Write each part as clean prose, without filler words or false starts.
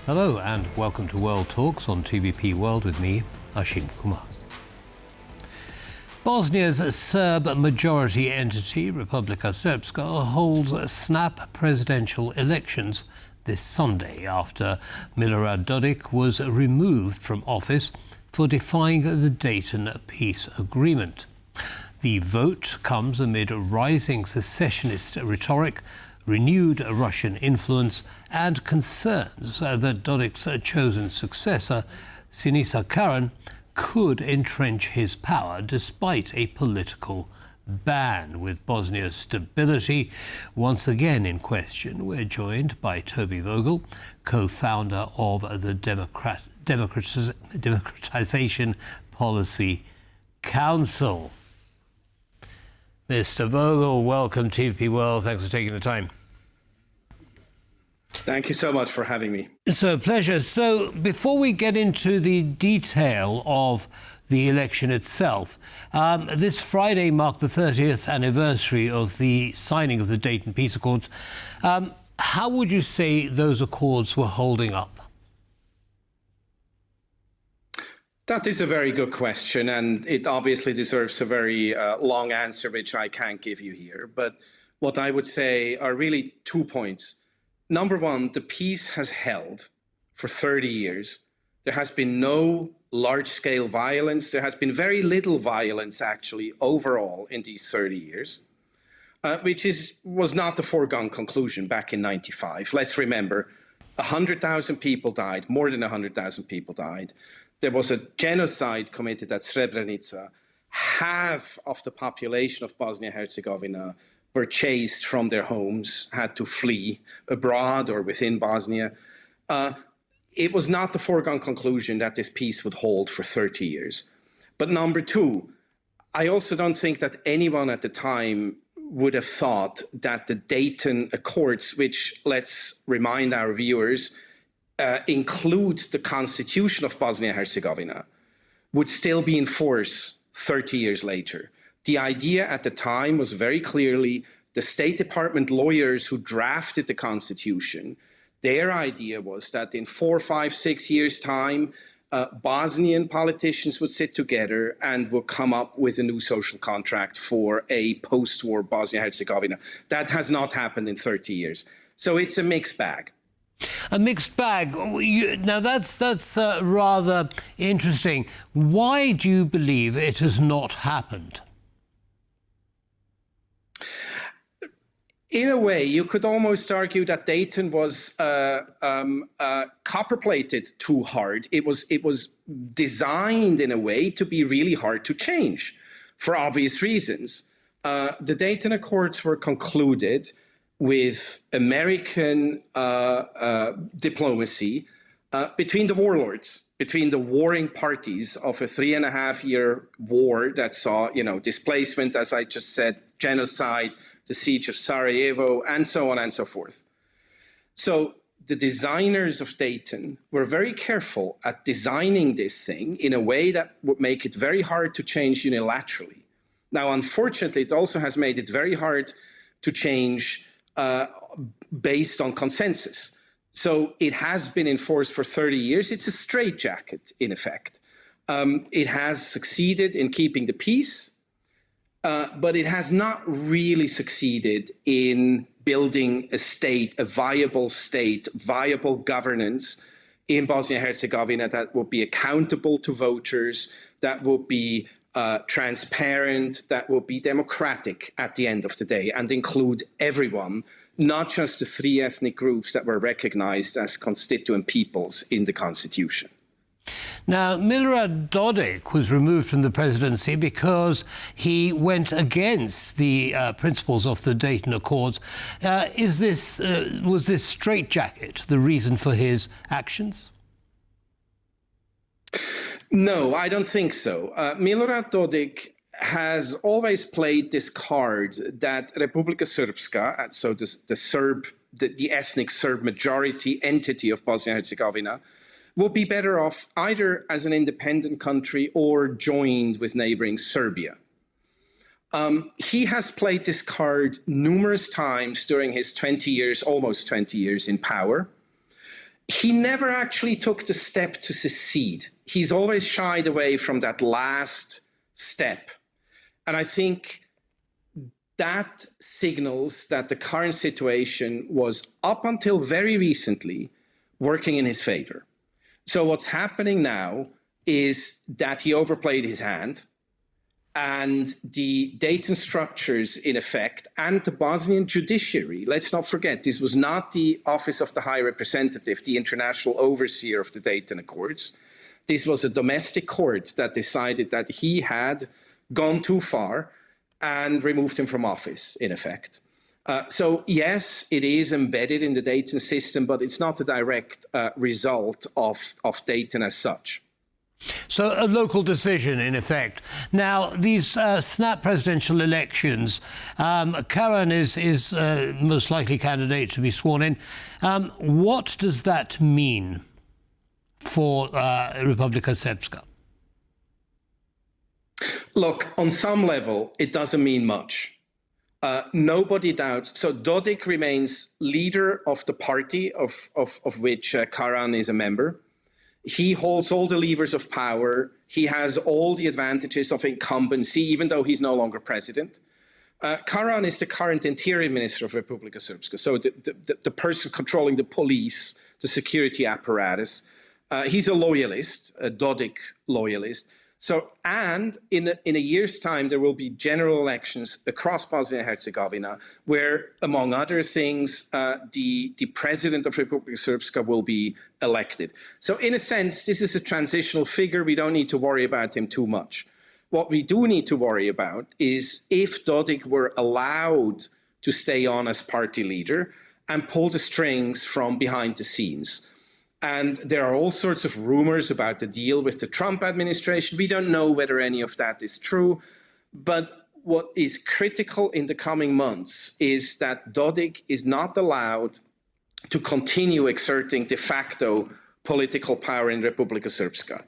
Hello and welcome to World Talks on TVP World with me, Ashim Kumar. Bosnia's Serb majority entity, Republika Srpska, holds snap presidential elections this Sunday after Milorad Dodik was removed from office for defying the Dayton Peace Agreement. The vote comes amid rising secessionist rhetoric, renewed Russian influence and concerns that Dodik's chosen successor, Siniša Karan, could entrench his power despite a political ban. With Bosnia's stability once again in question, we're joined by Toby Vogel, co-founder of the Democratization Policy Council. Mr. Vogel, welcome to TVP World. Thanks for taking the time. Thank you so much for having me. It's a pleasure. So before we get into the detail of the election itself, this Friday marked the 30th anniversary of the signing of the Dayton Peace Accords. How would you say those accords were holding up? That is a very good question, and it obviously deserves a very long answer, which I can't give you here. But what I would say are really 2 points. Number one, the peace has held for 30 years. There has been no large-scale violence. There has been very little violence, actually, overall in these 30 years, which was not the foregone conclusion back in 95. Let's remember, 100,000 people died, more than 100,000 people died. There was a genocide committed at Srebrenica. Half of the population of Bosnia-Herzegovina were chased from their homes, had to flee abroad or within Bosnia. It was not the foregone conclusion that this peace would hold for 30 years. But number two, I also don't think that anyone at the time would have thought that the Dayton Accords, which, let's remind our viewers, include the constitution of Bosnia-Herzegovina, would still be in force 30 years later. The idea at the time was very clearly the State Department lawyers who drafted the constitution. Their idea was that in 4, 5, 6 years' time, Bosnian politicians would sit together and would come up with a new social contract for a post-war Bosnia-Herzegovina. That has not happened in 30 years. So it's a mixed bag. A mixed bag. Now, that's rather interesting. Why do you believe it has not happened? In a way, you could almost argue that Dayton was copper-plated too hard. It was designed in a way to be really hard to change for obvious reasons. The Dayton Accords were concluded with American diplomacy between the warlords, between the warring parties of a 3.5-year war that saw, displacement, as I just said, genocide, the siege of Sarajevo, and so on and so forth. So the designers of Dayton were very careful at designing this thing in a way that would make it very hard to change unilaterally. Now, unfortunately, it also has made it very hard to change based on consensus. So it has been in force for 30 years. It's a straitjacket, in effect. It has succeeded in keeping the peace, but it has not really succeeded in building a state, a viable state, viable governance in Bosnia-Herzegovina that would be accountable to voters, that would be transparent, that will be democratic at the end of the day and include everyone, not just the 3 ethnic groups that were recognized as constituent peoples in the constitution. Now, Milorad Dodik was removed from the presidency because he went against the principles of the Dayton Accords. Was this straitjacket the reason for his actions? No, I don't think so. Milorad Dodik has always played this card that Republika Srpska, so the ethnic Serb majority entity of Bosnia-Herzegovina, would be better off either as an independent country or joined with neighboring Serbia. He has played this card numerous times during his 20 years, almost 20 years in power. he never actually took the step to secede. He's always shied away from that last step. And I think that signals that the current situation was, up until very recently, working in his favor. So what's happening now is that he overplayed his hand, and the Dayton structures, in effect, and the Bosnian judiciary, let's not forget, this was not the Office of the High Representative, the international overseer of the Dayton Accords. This was a domestic court that decided that he had gone too far and removed him from office, in effect. So yes, it is embedded in the Dayton system, but it's not a direct result of Dayton as such. So a local decision, in effect. Now, these snap presidential elections, Karan is most likely candidate to be sworn in. What does that mean for Republika Srpska? Look, on some level, it doesn't mean much. Nobody doubts. So Dodik remains leader of the party of which Karan is a member. He holds all the levers of power. He has all the advantages of incumbency, even though he's no longer president. Karan is the current interior minister of Republika Srpska, so the person controlling the police, the security apparatus. He's a loyalist, a Dodik loyalist. So, and in a year's time, there will be general elections across Bosnia and Herzegovina, where, among other things, the president of Republika Srpska will be elected. So, in a sense, this is a transitional figure. We don't need to worry about him too much. What we do need to worry about is if Dodik were allowed to stay on as party leader and pull the strings from behind the scenes. And there are all sorts of rumors about the deal with the Trump administration. We don't know whether any of that is true. But what is critical in the coming months is that Dodik is not allowed to continue exerting de facto political power in Republika Srpska.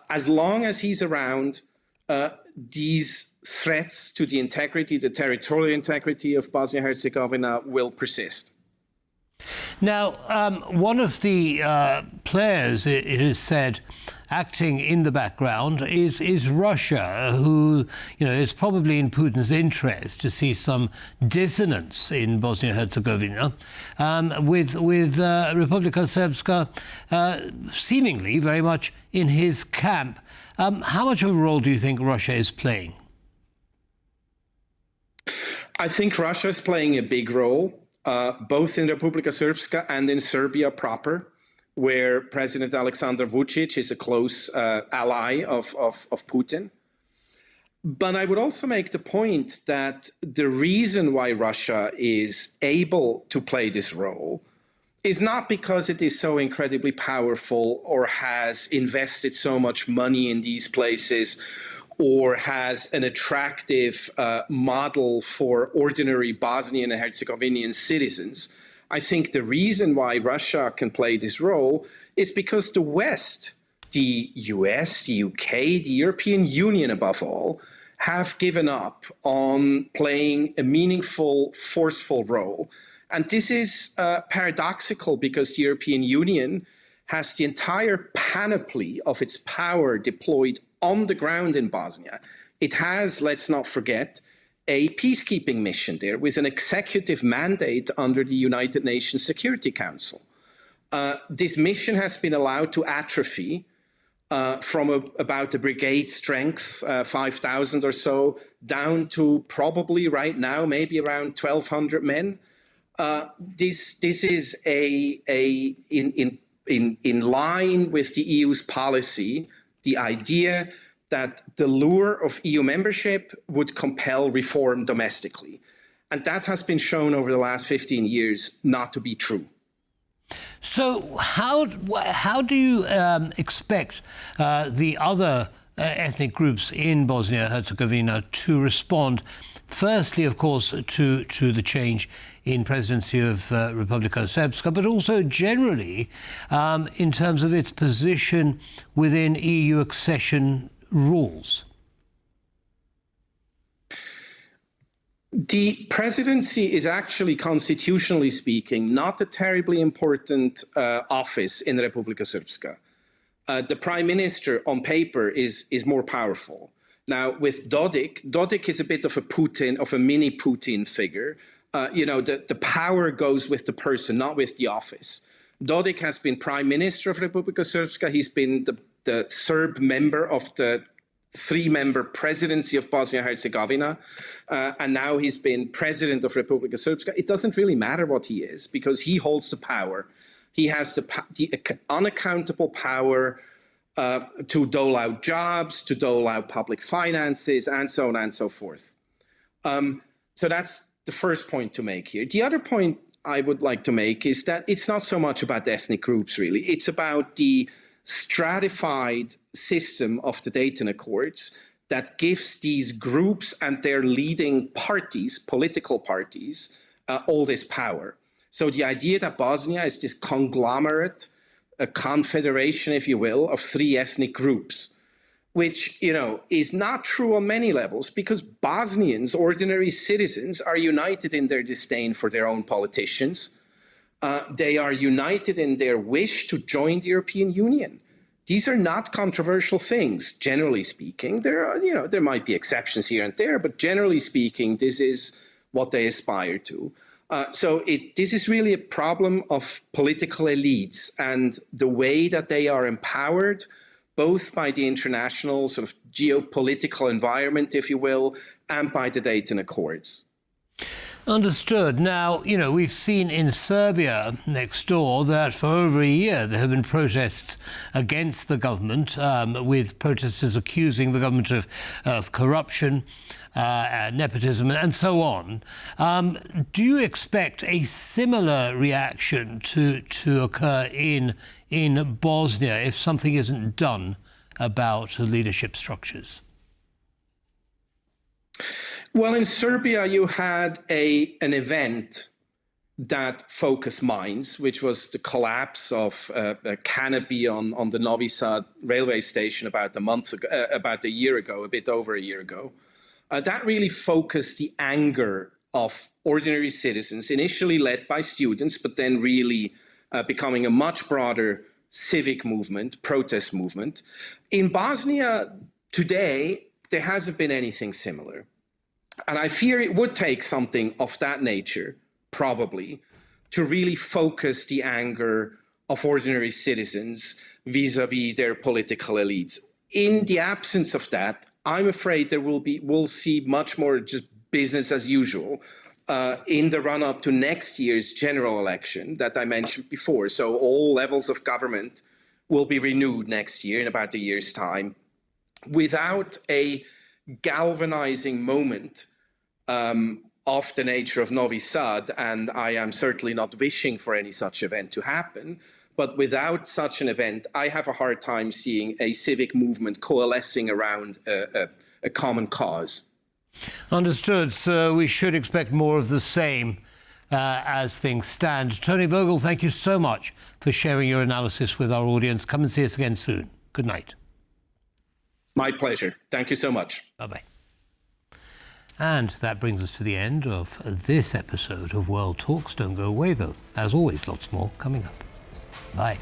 As long as he's around, these threats to the integrity, the territorial integrity of Bosnia and Herzegovina will persist. Now, one of the players, it is said, acting in the background is Russia, who, is probably in Putin's interest to see some dissonance in Bosnia-Herzegovina, with Republika Srpska seemingly very much in his camp. How much of a role do you think Russia is playing? I think Russia is playing a big role. Both in Republika Srpska and in Serbia proper, where President Aleksandar Vučić is a close ally of Putin. But I would also make the point that the reason why Russia is able to play this role is not because it is so incredibly powerful or has invested so much money in these places or has an attractive model for ordinary Bosnian and Herzegovinian citizens. I think the reason why Russia can play this role is because the West, the US, the UK, the European Union above all, have given up on playing a meaningful, forceful role. And this is paradoxical because the European Union has the entire panoply of its power deployed on the ground in Bosnia. It has, let's not forget, a peacekeeping mission there with an executive mandate under the United Nations Security Council. This mission has been allowed to atrophy from about a brigade strength, 5,000 or so, down to probably right now maybe around 1,200 men. This is in line with the EU's policy, the idea that the lure of EU membership would compel reform domestically. And that has been shown over the last 15 years not to be true. So how do you expect the other ethnic groups in Bosnia-Herzegovina to respond? Firstly, of course, to the change in presidency of Republika Srpska, but also generally in terms of its position within EU accession rules. The presidency is actually, constitutionally speaking, not a terribly important office in the Republika Srpska. The prime minister on paper is more powerful. Now, with Dodik is a bit of a mini Putin figure. The power goes with the person, not with the office. Dodik has been prime minister of Republika Srpska. He's been the Serb member of the three-member presidency of Bosnia-Herzegovina, and now he's been president of Republika Srpska. It doesn't really matter what he is, because he holds the power. He has the unaccountable power to dole out jobs, to dole out public finances, and so on and so forth. So that's the first point to make here. The other point I would like to make is that it's not so much about ethnic groups, really. It's about the stratified system of the Dayton Accords that gives these groups and their leading parties, political parties, all this power. So the idea that Bosnia is this conglomerate, a confederation, if you will, of three ethnic groups, which, is not true on many levels, because Bosnians, ordinary citizens, are united in their disdain for their own politicians. They are united in their wish to join the European Union. These are not controversial things, generally speaking. There might be exceptions here and there, but generally speaking, this is what they aspire to. This is really a problem of political elites and the way that they are empowered, both by the international sort of geopolitical environment, if you will, and by the Dayton Accords. Understood. Now, we've seen in Serbia next door that for over a year there have been protests against the government, with protesters accusing the government of corruption, nepotism, and so on. Do you expect a similar reaction to occur in Bosnia if something isn't done about leadership structures? Well, in Serbia, you had an event that focused minds, which was the collapse of a canopy on the Novi Sad railway station about a year ago, a bit over a year ago. That really focused the anger of ordinary citizens, initially led by students, but then really becoming a much broader civic movement, protest movement. In Bosnia today, there hasn't been anything similar. And I fear it would take something of that nature, probably, to really focus the anger of ordinary citizens vis-a-vis their political elites. In the absence of that, I'm afraid we'll see much more just business as usual in the run-up to next year's general election that I mentioned before. So all levels of government will be renewed next year in about a year's time, without a galvanizing moment of the nature of Novi Sad, and I am certainly not wishing for any such event to happen. But without such an event, I have a hard time seeing a civic movement coalescing around a common cause. Understood. So we should expect more of the same as things stand. Toby Vogel, thank you so much for sharing your analysis with our audience. Come and see us again soon. Good night. My pleasure. Thank you so much. Bye-bye. And that brings us to the end of this episode of World Talks. Don't go away, though. As always, lots more coming up. Bye.